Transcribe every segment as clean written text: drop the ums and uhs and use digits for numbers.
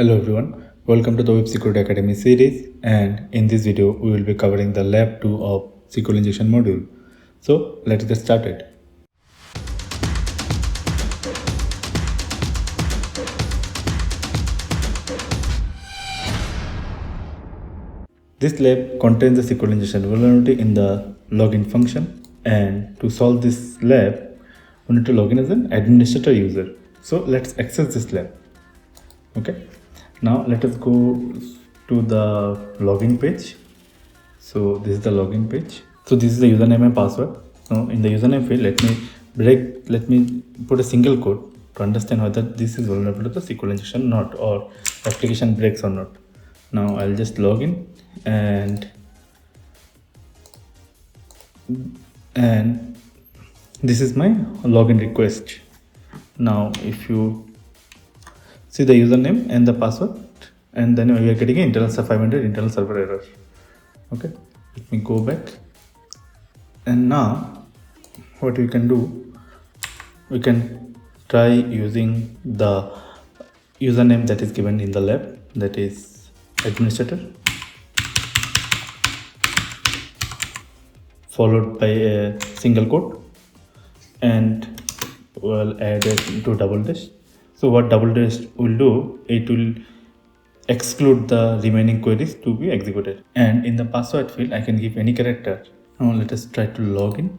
Hello everyone, welcome to the Web Security Academy series, and in this video we will be covering the lab 2 of SQL injection module. So let's get started. This lab contains the SQL injection vulnerability in the login function, and to solve this lab we need to log in as an administrator user. So let's access this lab. Okay, now let us go to the login page. So this is the login page. So this is the username and password. Now in the username field, let me put a single code to understand whether this is vulnerable to the SQL injection or not, or application breaks or not. Now I'll just log in and this is my login request. Now if you see the username and the password, and then we are getting an internal 500 internal server error. Okay, let me go back, and now what we can do, we can try using the username that is given in the lab, that is administrator, followed by a single quote, and we'll add it to double dash. So what double dash will do, it will exclude the remaining queries to be executed. And in the password field, I can give any character. Now let us try to log in.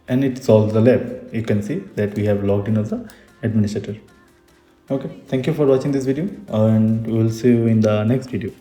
And it solves the lab. You can see that we have logged in as an administrator. Okay, thank you for watching this video, and we will see you in the next video.